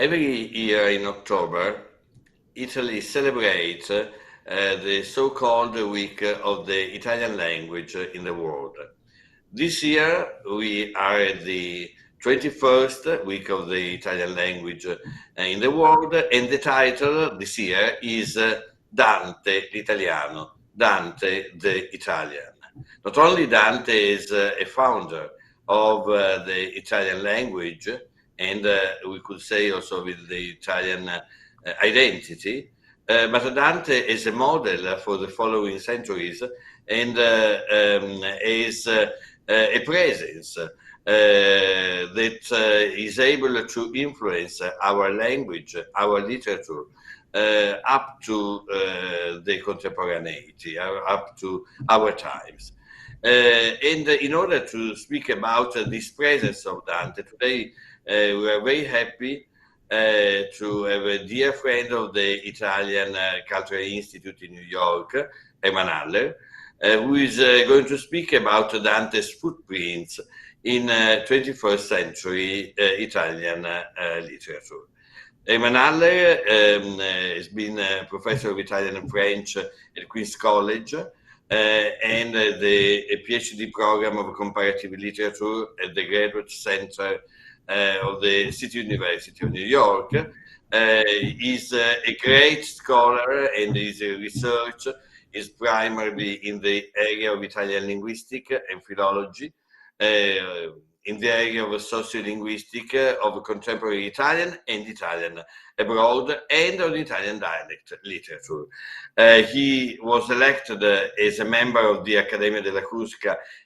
Every year in October, Italy celebrates the so-called Week of the Italian Language in the world. This year, we are at the 21st Week of the Italian Language in the world, and the title this year is Dante, l'Italiano, Dante, the Italian. Not only Dante is a founder of the Italian language, and we could say also with the Italian identity, but Dante is a model for the following centuries and is a presence that is able to influence our language, our literature, up to the contemporaneity, up to our times. And in order to speak about this presence of Dante, today we are very happy to have a dear friend of the Italian Cultural Institute in New York, Hermann Haller, who is going to speak about Dante's footprints in 21st century Italian literature. Hermann Haller has been a professor of Italian and French at Queen's College and the PhD program of comparative literature at the Graduate Center of the City University of New York. He's a great scholar, and his research is primarily in the area of Italian linguistic and philology, in the area of sociolinguistic of contemporary Italian and Italian abroad, and of Italian dialect literature. He was elected as a member of the Accademia della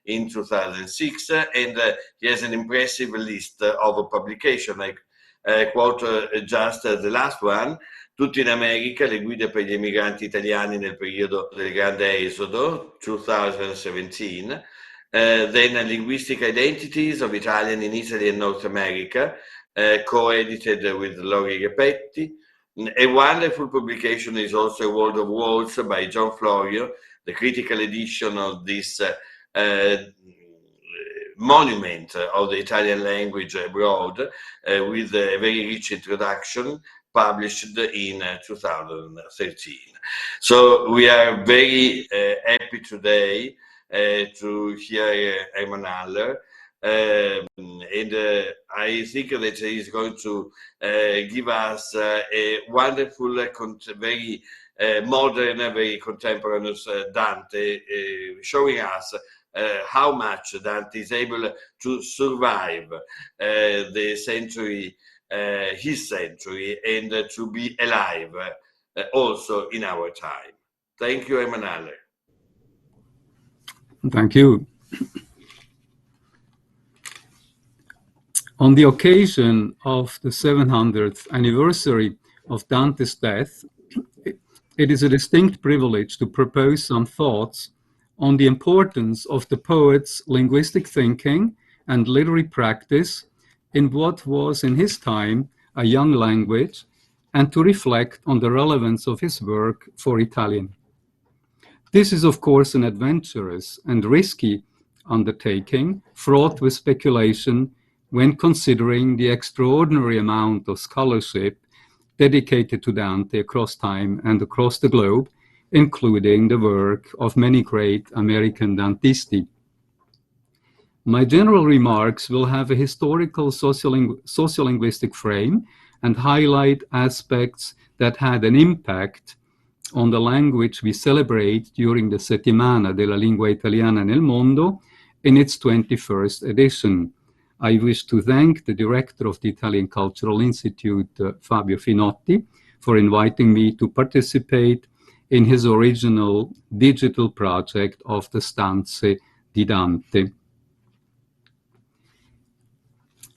in 2006, and he has an impressive list of publications. I quote just the last one: Tutti in America, le guide per gli emigranti italiani nel periodo del grande esodo, 2017. Then Linguistic Identities of Italian in Italy and North America, co-edited with Lori Repetti. A wonderful publication is also A World of Words by John Florio, the critical edition of this monument of the Italian language abroad, with a very rich introduction, published in 2013. So we are very happy today to hear Hermann Haller, and I think that he is going to give us a wonderful, very modern, very contemporaneous Dante, showing us how much Dante is able to survive the century, his century, and to be alive also in our time. Thank you, Hermann Haller. Thank you. On the occasion of the 700th anniversary of Dante's death, it is a distinct privilege to propose some thoughts on the importance of the poet's linguistic thinking and literary practice in what was in his time a young language, and to reflect on the relevance of his work for Italian. This is, of course, an adventurous and risky undertaking, fraught with speculation when considering the extraordinary amount of scholarship dedicated to Dante across time and across the globe, including the work of many great American Dantisti. My general remarks will have a historical sociolinguistic frame and highlight aspects that had an impact on the language we celebrate during the Settimana della lingua italiana nel mondo in its 21st edition. I wish to thank the director of the Italian Cultural Institute, Fabio Finotti, for inviting me to participate in his original digital project of the Stanze di Dante.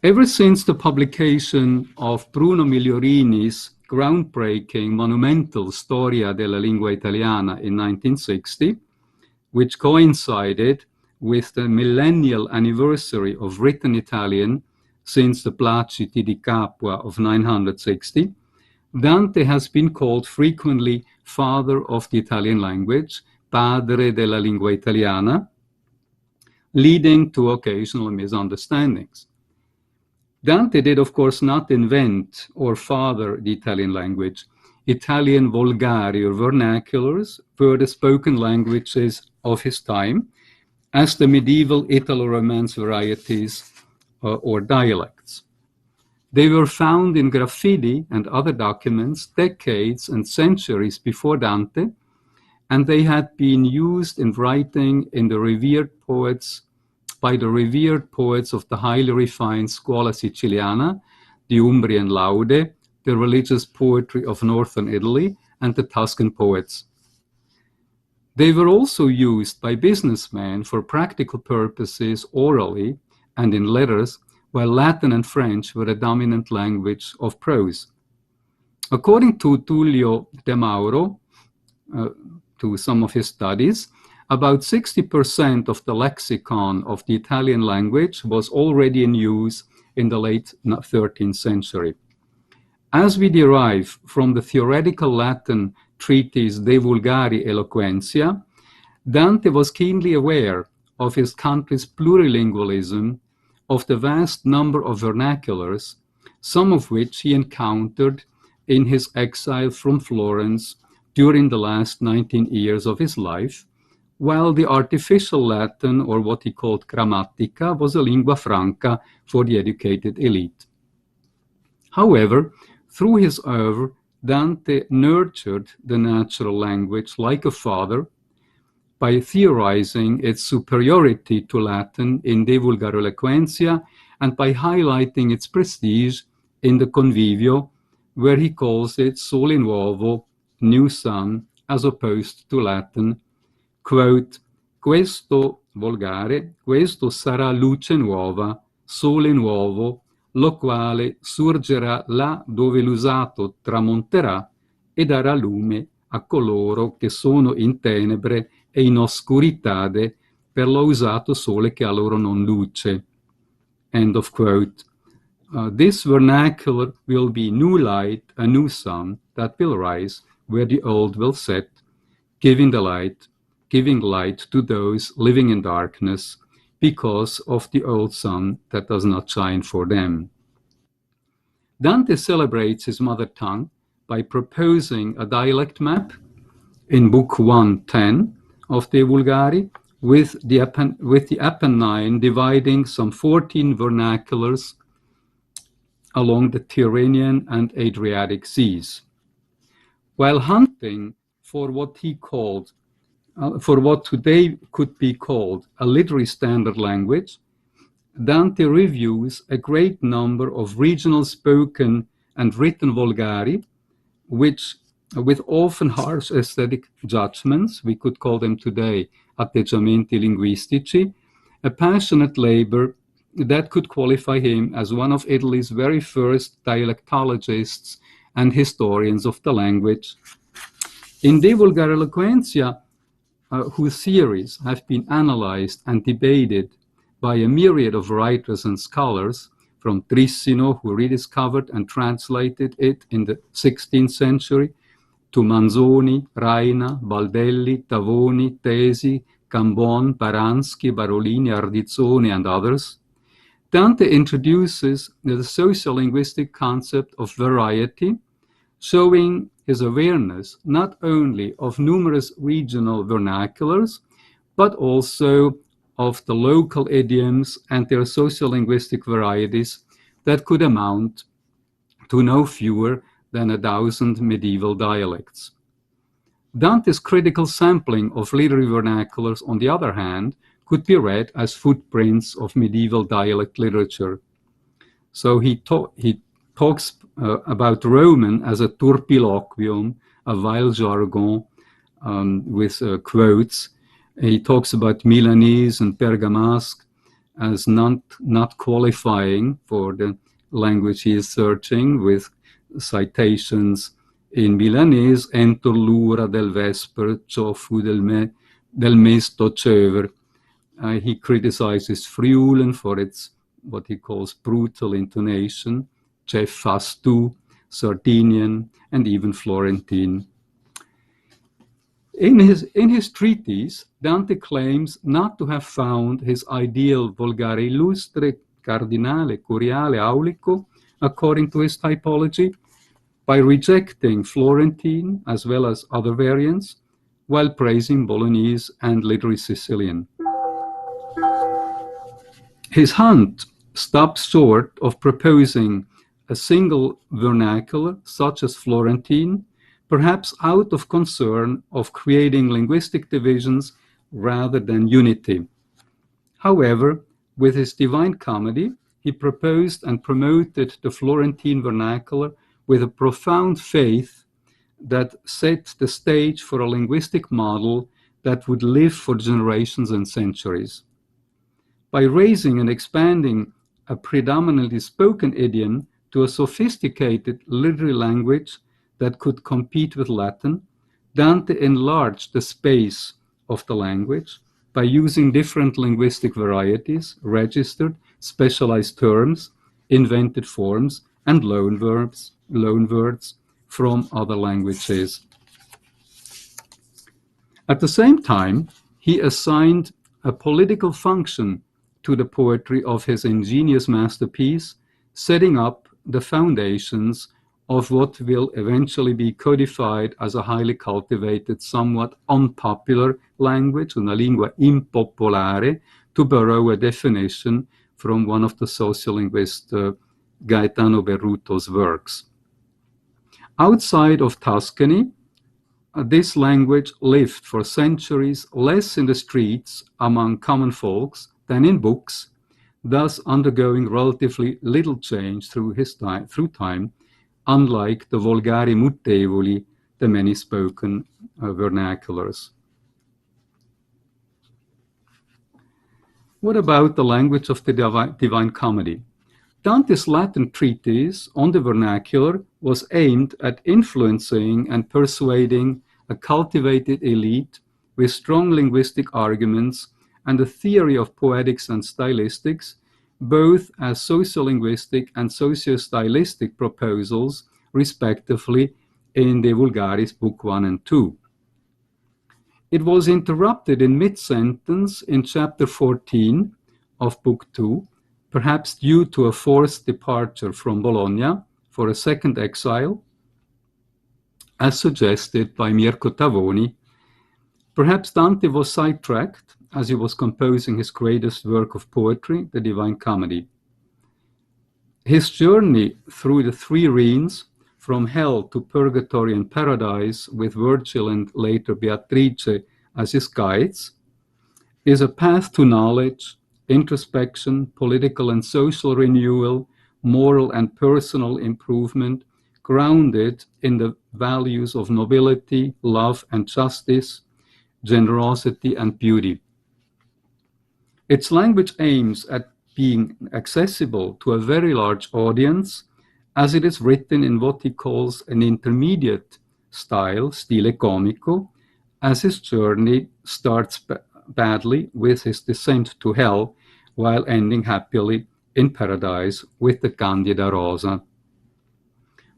Ever since the publication of Bruno Migliorini's groundbreaking monumental Storia della lingua italiana in 1960, which coincided with the millennial anniversary of written Italian since the Placiti di Capua of 960, Dante has been called frequently father of the Italian language, padre della lingua italiana, leading to occasional misunderstandings. Dante did, of course, not invent or father the Italian language. Italian volgari or vernaculars were the spoken languages of his time, as the medieval Italo-Romance varieties or dialects. They were found in graffiti and other documents decades and centuries before Dante, and they had been used in writing in the revered poets by the revered poets of the highly refined Scuola Siciliana, the Umbrian Laude, the religious poetry of northern Italy, and the Tuscan poets. They were also used by businessmen for practical purposes orally and in letters, while Latin and French were the dominant language of prose. According to Tullio De Mauro, to some of his studies, about 60% of the lexicon of the Italian language was already in use in the late 13th century. As we derive from the theoretical Latin treatise De Vulgari Eloquentia, Dante was keenly aware of his country's plurilingualism, of the vast number of vernaculars, some of which he encountered in his exile from Florence during the last 19 years of his life, while the artificial Latin, or what he called grammatica, was a lingua franca for the educated elite. However, through his oeuvre, Dante nurtured the natural language like a father by theorizing its superiority to Latin in De Vulgare Eloquentia and by highlighting its prestige in the Convivio, where he calls it sole nuovo, new sun, as opposed to Latin, quote, questo volgare, questo sarà luce nuova, sole nuovo, lo quale surgerà là dove l'usato tramonterà e darà lume a coloro che sono in tenebre e in oscuritade per lo usato sole che a loro non luce. End of quote. This vernacular will be new light, a new sun that will rise where the old will set, giving light to those living in darkness because of the old sun that does not shine for them. Dante celebrates his mother tongue by proposing a dialect map in Book 110 of De Vulgari, with the Apennine dividing some 14 vernaculars along the Tyrrhenian and Adriatic seas. While hunting for what he called, for what today could be called a literary standard language, Dante reviews a great number of regional spoken and written vulgari, which, with often harsh aesthetic judgments, we could call them today atteggiamenti linguistici, a passionate labor that could qualify him as one of Italy's very first dialectologists and historians of the language. In De Vulgare Eloquentia, whose theories have been analyzed and debated by a myriad of writers and scholars, from Trissino, who rediscovered and translated it in the 16th century, to Manzoni, Raina, Baldelli, Tavoni, Tesi, Cambon, Baranski, Barolini, Ardizzoni, and others, Dante introduces the sociolinguistic concept of variety, showing his awareness not only of numerous regional vernaculars, but also of the local idioms and their sociolinguistic varieties that could amount to no fewer than 1,000 medieval dialects. Dante's critical sampling of literary vernaculars, on the other hand, could be read as footprints of medieval dialect literature. So he talks about Roman as a turpiloquium, a vile jargon with quotes. He talks about Milanese and Bergamasque as not qualifying for the language he is searching, with citations in Milanese, entor l'ura del vesper, ciò fu del mesto cever. He criticizes Friulen for its, what he calls, brutal intonation, ce fas tu, Sardinian, and even Florentine. In his treatise, Dante claims not to have found his ideal volgare illustre cardinale, curiale, aulico, according to his typology, by rejecting Florentine as well as other variants, while praising Bolognese and literary Sicilian. His hunt stops short of proposing a single vernacular, such as Florentine, perhaps out of concern of creating linguistic divisions rather than unity. However, with his Divine Comedy, he proposed and promoted the Florentine vernacular with a profound faith that set the stage for a linguistic model that would live for generations and centuries. By raising and expanding a predominantly spoken idiom to a sophisticated literary language that could compete with Latin, Dante enlarged the space of the language by using different linguistic varieties, registered, specialized terms, invented forms, and loanwords from other languages. At the same time, he assigned a political function to the poetry of his ingenious masterpiece, setting up the foundations of what will eventually be codified as a highly cultivated, somewhat unpopular language, una lingua impopolare, to borrow a definition from one of the sociolinguist Gaetano Berruto's works. Outside of Tuscany, this language lived for centuries less in the streets among common folks than in books, thus undergoing relatively little change through time, unlike the volgari mutevoli, the many spoken vernaculars. What about the language of the Divine Comedy? Dante's Latin treatise on the vernacular was aimed at influencing and persuading a cultivated elite with strong linguistic arguments and a theory of poetics and stylistics, both as sociolinguistic and socio-stylistic proposals, respectively, in De Vulgaris, Book 1 and 2. It was interrupted in mid-sentence in chapter 14 of Book 2, perhaps due to a forced departure from Bologna for a second exile, as suggested by Mirko Tavoni. Perhaps Dante was sidetracked as he was composing his greatest work of poetry, the Divine Comedy. His journey through the three Rhenes, from hell to purgatory and paradise, with Virgil and later Beatrice as his guides, is a path to knowledge, introspection, political and social renewal, moral and personal improvement, grounded in the values of nobility, love and justice, generosity and beauty. Its language aims at being accessible to a very large audience, as it is written in what he calls an intermediate style, stile comico, as his journey starts badly with his descent to hell, while ending happily in paradise with the Candida Rosa.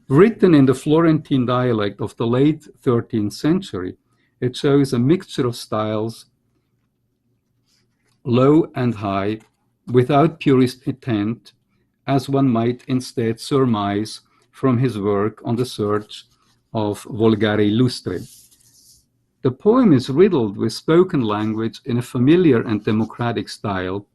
Written in the Florentine dialect of the late 13th century, it shows a mixture of styles, low and high, without purist intent, as one might instead surmise from his work on the search of Volgare Illustre. The poem is riddled with spoken language in a familiar and democratic style,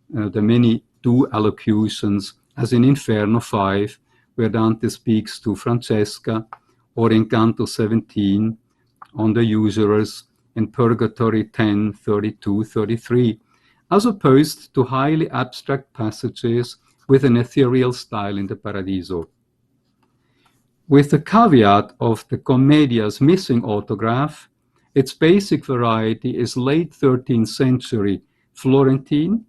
the many do allocutions, as in Inferno 5, where Dante speaks to Francesca, or in Canto 17, on the usurers, in Purgatory 10, 32, 33, as opposed to highly abstract passages with an ethereal style in the Paradiso. With the caveat of the Commedia's missing autograph, its basic variety is late 13th century Florentine,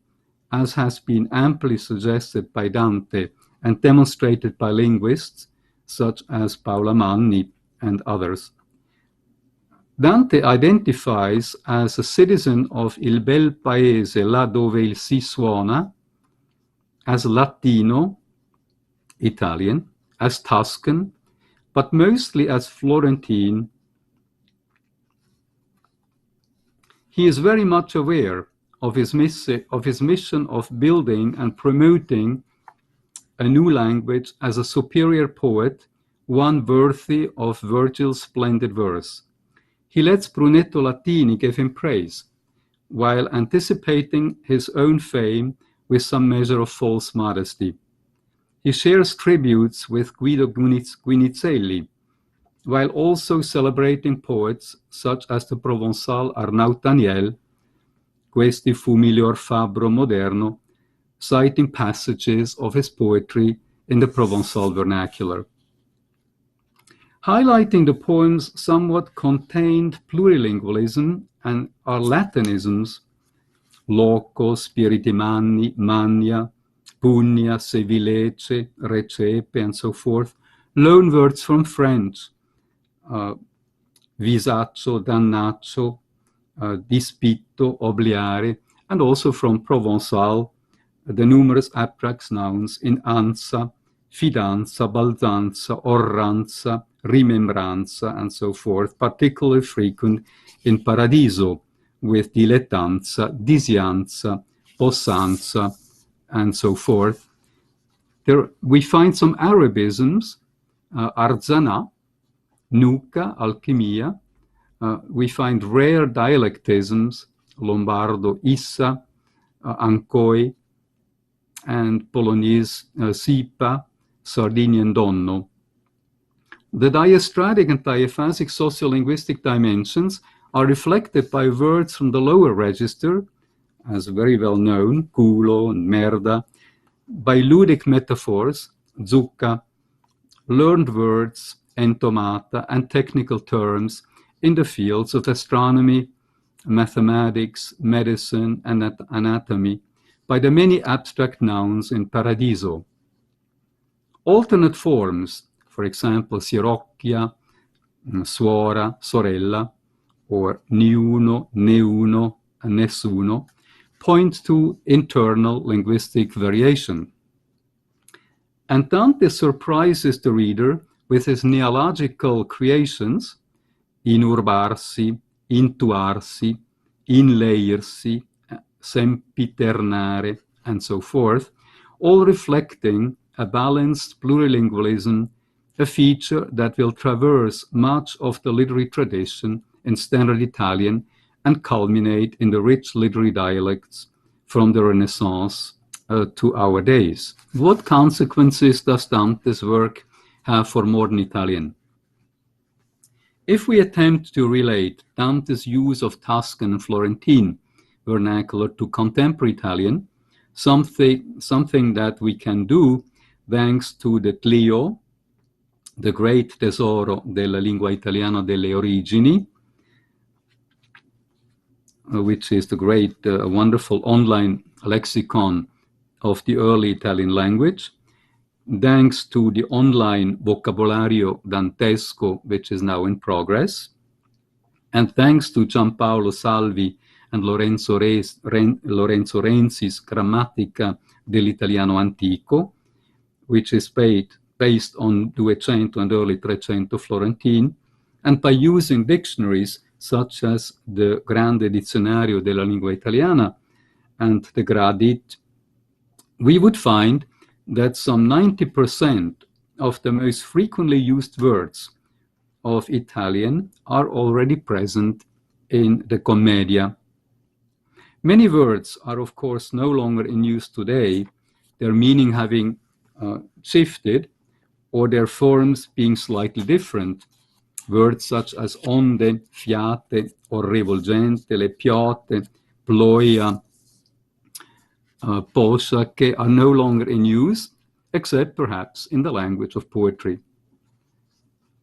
as has been amply suggested by Dante and demonstrated by linguists such as Paola Manni and others. Dante identifies as a citizen of Il bel paese là dove il si suona, as Latino, Italian, as Tuscan, but mostly as Florentine. He is very much aware of his mission of building and promoting a new language as a superior poet, one worthy of Virgil's splendid verse. He lets Brunetto Latini give him praise, while anticipating his own fame with some measure of false modesty. He shares tributes with Guido Guinizelli, while also celebrating poets such as the Provençal Arnaud Daniel, Questi fu miglior fabbro moderno, citing passages of his poetry in the Provençal vernacular. Highlighting the poem's somewhat contained plurilingualism and our Latinisms, loco, spiriti manni, mania, pugna, se vi lece, recepe, and so forth, loan words from French, visaccio, dannaccio, dispitto, obliare, and also from Provençal, the numerous abstract nouns in ansa, fidanza, baldanza, orranza, rimembranza, and so forth, particularly frequent in Paradiso, with dilettanza, disianza, possanza, and so forth. There we find some Arabisms, arzana, nuca, alchemia. We find rare dialectisms, Lombardo, issa, ancoi, and Polonese, sipa, Sardinian donno. The diastratic and diaphasic sociolinguistic dimensions are reflected by words from the lower register, as very well known, culo and merda, by ludic metaphors, zucca, learned words, entomata, and technical terms in the fields of astronomy, mathematics, medicine, and anatomy, by the many abstract nouns in Paradiso. Alternate forms, for example, sirocchia, suora, sorella, or niuno, neuno, nessuno, point to internal linguistic variation. And Dante surprises the reader with his neological creations, inurbarsi, intuarsi, inleirsi, sempiternare, and so forth, all reflecting a balanced plurilingualism, a feature that will traverse much of the literary tradition in Standard Italian and culminate in the rich literary dialects from the Renaissance to our days. What consequences does Dante's work have for modern Italian? If we attempt to relate Dante's use of Tuscan and Florentine vernacular to contemporary Italian, something that we can do thanks to the Clio, the great tesoro della lingua italiana delle origini, which is the great, wonderful online lexicon of the early Italian language, thanks to the online vocabolario dantesco, which is now in progress, and thanks to Giampaolo Salvi and Lorenzo Renzi's Grammatica dell'Italiano Antico, which is based on 200 and early 300 Florentine, and by using dictionaries such as the Grande Dizionario della Lingua Italiana and the Gradit, we would find that some 90% of the most frequently used words of Italian are already present in the Commedia. Many words are, of course, no longer in use today, their meaning having shifted or their forms being slightly different. Words such as onde, fiate, or rivolgente, le piote, ploia, posciache are no longer in use, except perhaps in the language of poetry.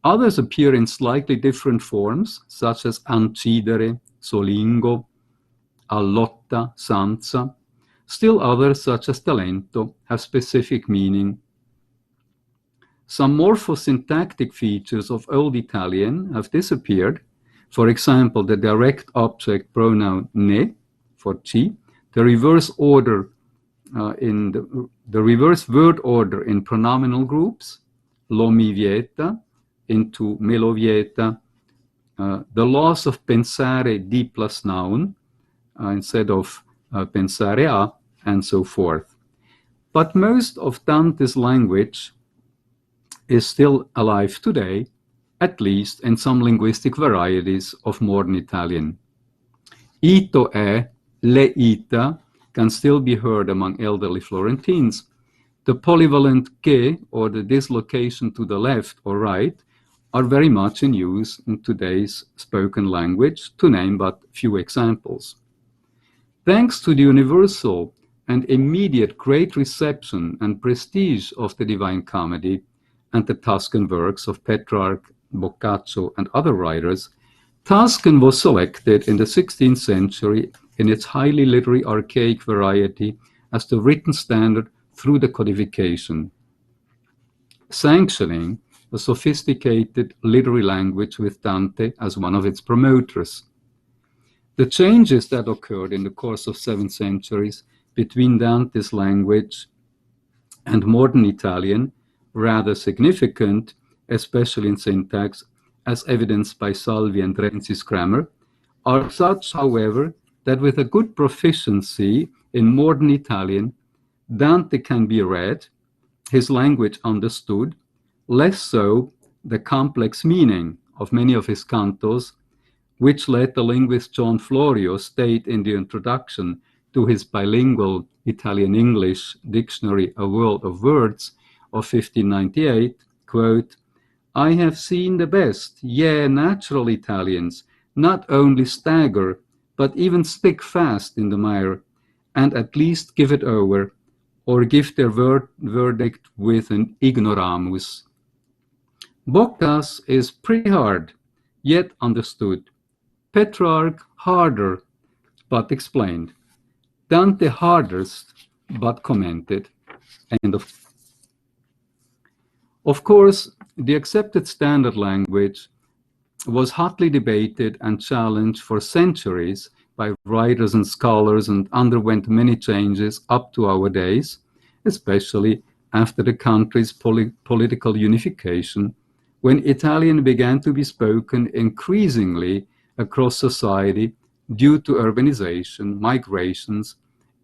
Others appear in slightly different forms, such as ancidere, solingo, allotta, sanza. Still others, such as talento, have specific meaning. Some morphosyntactic features of Old Italian have disappeared. For example, the direct object pronoun ne for ci, the reverse order in the reverse word order in pronominal groups, lo mi vieta into me lo vieta, the loss of pensare di plus noun instead of pensare a, and so forth. But most of Dante's language is still alive today, at least in some linguistic varieties of modern Italian. Ito e, le ita can still be heard among elderly Florentines. The polyvalent che, or the dislocation to the left or right, are very much in use in today's spoken language, to name but few examples. Thanks to the universal and immediate great reception and prestige of the Divine Comedy and the Tuscan works of Petrarch, Boccaccio, and other writers, Tuscan was selected in the 16th century in its highly literary archaic variety as the written standard through the codification, sanctioning a sophisticated literary language with Dante as one of its promoters. The changes that occurred in the course of 7 centuries between Dante's language and modern Italian, rather significant, especially in syntax, as evidenced by Salvi and Renzi's grammar, are such, however, that with a good proficiency in modern Italian, Dante can be read, his language understood, less so the complex meaning of many of his cantos, which led the linguist John Florio state in the introduction to his bilingual Italian-English dictionary, A World of Words, of 1598, quote, "I have seen the best, yea, natural Italians, not only stagger, but even stick fast in the mire, and at least give it over, or give their verdict with an ignoramus. Boccas is pretty hard, yet understood. Petrarch harder, but explained. Dante hardest, but commented." End of course, the accepted standard language was hotly debated and challenged for centuries by writers and scholars and underwent many changes up to our days, especially after the country's political unification, when Italian began to be spoken increasingly across society due to urbanization, migrations,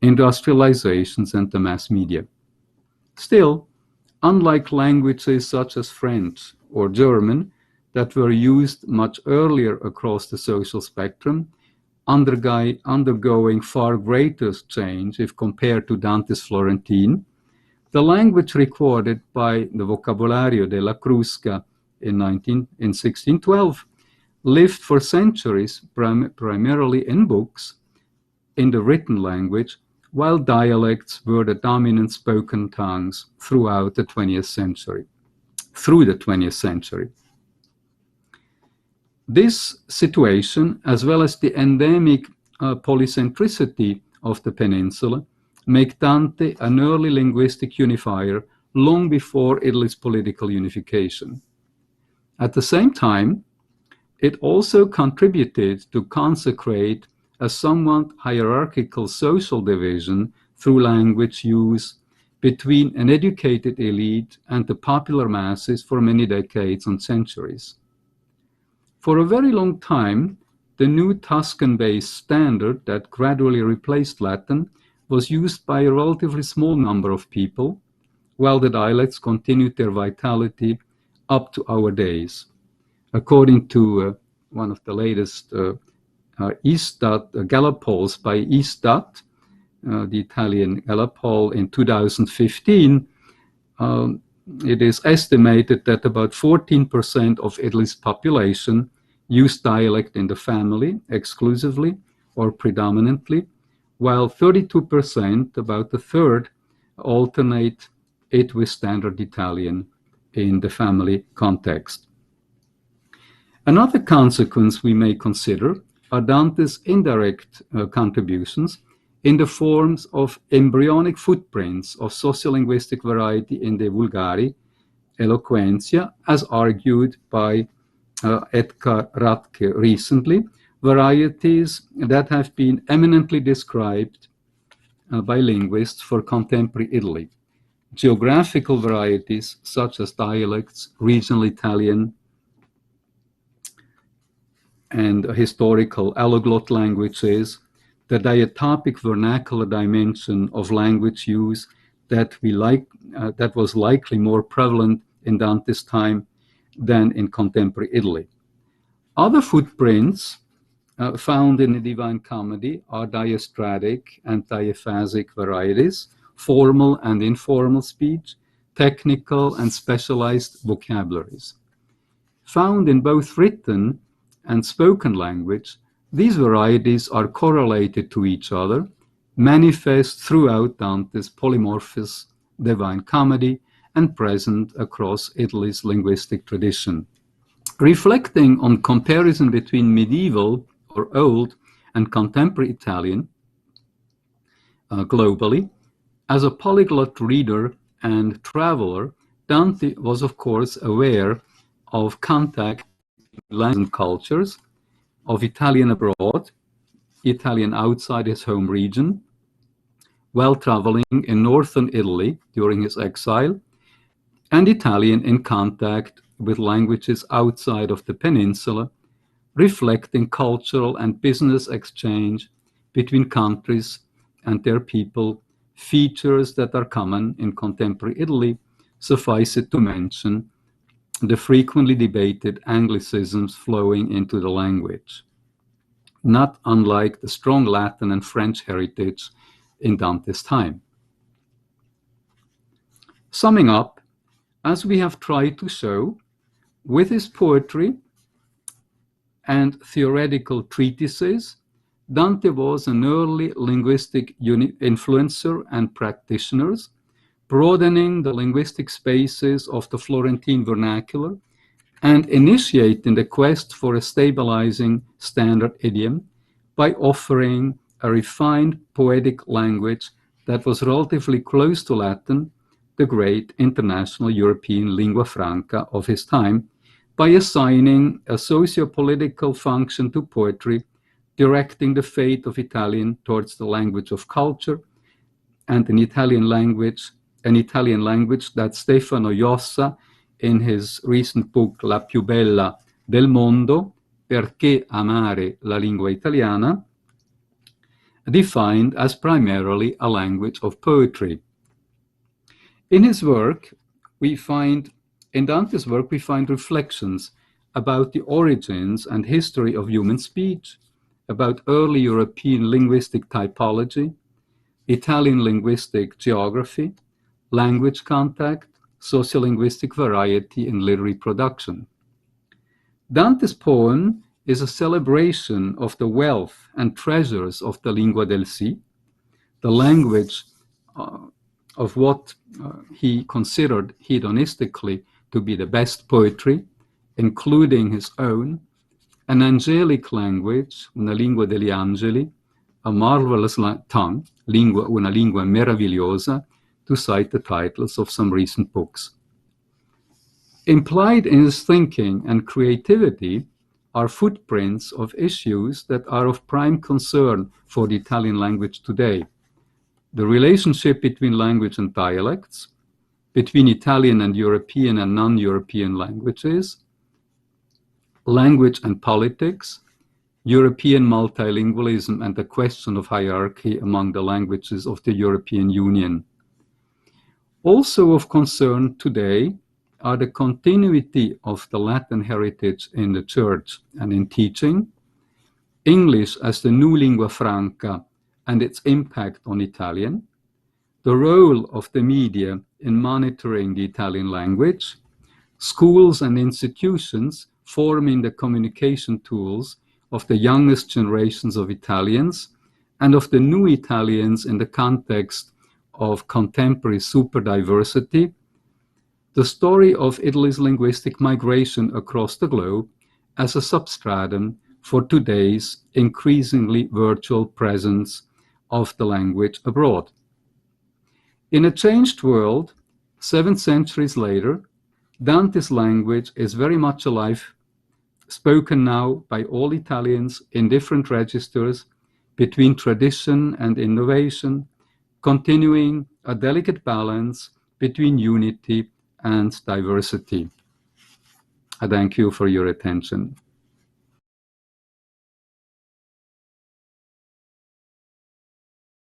industrializations, and the mass media. Still, unlike languages such as French or German that were used much earlier across the social spectrum, undergoing far greater change if compared to Dante's Florentine, the language recorded by the Vocabolario della Crusca in 1612 lived for centuries primarily in books, in the written language, while dialects were the dominant spoken tongues throughout the 20th century. This situation, as well as the endemic polycentricity of the peninsula, make Dante an early linguistic unifier long before Italy's political unification. At the same time, it also contributed to consecrate a somewhat hierarchical social division through language use between an educated elite and the popular masses for many decades and centuries. For a very long time, the new Tuscan-based standard that gradually replaced Latin was used by a relatively small number of people, while the dialects continued their vitality up to our days. According to one of the latest Gallup polls by Istat, the Italian Gallup poll in 2015, it is estimated that about 14% of Italy's population use dialect in the family exclusively or predominantly, while 32%, about a third, alternate it with standard Italian in the family context. Another consequence we may consider are Dante's indirect contributions in the forms of embryonic footprints of sociolinguistic variety in the vulgari, eloquentia, as argued by Edgar Radke recently, varieties that have been eminently described by linguists for contemporary Italy. Geographical varieties such as dialects, regional Italian, and historical alloglot languages, the diatopic vernacular dimension of language use that was likely more prevalent in Dante's time than in contemporary Italy. Other footprints found in the Divine Comedy are diastratic and diaphasic varieties, formal and informal speech, technical and specialized vocabularies. Found in both written and spoken language, these varieties are correlated to each other, manifest throughout Dante's polymorphous Divine Comedy, and present across Italy's linguistic tradition. Reflecting on comparison between medieval or old and contemporary Italian globally, as a polyglot reader and traveler, Dante was of course aware of contact with languages and cultures, of Italian abroad, Italian outside his home region, while traveling in northern Italy during his exile, and Italian in contact with languages outside of the peninsula, reflecting cultural and business exchange between countries and their people, features that are common in contemporary Italy. Suffice it to mention the frequently debated Anglicisms flowing into the language, not unlike the strong Latin and French heritage in Dante's time. Summing up, as we have tried to show, with his poetry and theoretical treatises, Dante was an early linguistic influencer and practitioner, broadening the linguistic spaces of the Florentine vernacular and initiating the quest for a stabilizing standard idiom by offering a refined poetic language that was relatively close to Latin, the great international European lingua franca of his time, by assigning a socio-political function to poetry, directing the fate of Italian towards the language of culture, and an Italian language that Stefano Jossa, in his recent book La più bella del mondo, Perché amare la lingua italiana, defined as primarily a language of poetry. In Dante's work, we find reflections about the origins and history of human speech, about early European linguistic typology, Italian linguistic geography, language contact, sociolinguistic variety in literary production. Dante's poem is a celebration of the wealth and treasures of the lingua del sì, the language of what he considered hedonistically to be the best poetry, including his own, an angelic language, una lingua degli angeli, a marvelous tongue, una lingua meravigliosa, to cite the titles of some recent books. Implied in his thinking and creativity are footprints of issues that are of prime concern for the Italian language today. The relationship between language and dialects, between Italian and European and non-European languages, language and politics, European multilingualism and the question of hierarchy among the languages of the European Union. Also of concern today are the continuity of the Latin heritage in the Church and in teaching, English as the new lingua franca and its impact on Italian, the role of the media in monitoring the Italian language, schools and institutions forming the communication tools of the youngest generations of Italians and of the new Italians in the context of contemporary superdiversity, the story of Italy's linguistic migration across the globe as a substratum for today's increasingly virtual presence of the language abroad. In a changed world, 7 centuries later, Dante's language is very much alive, spoken now by all Italians in different registers between tradition and innovation, continuing a delicate balance between unity and diversity. I thank you for your attention.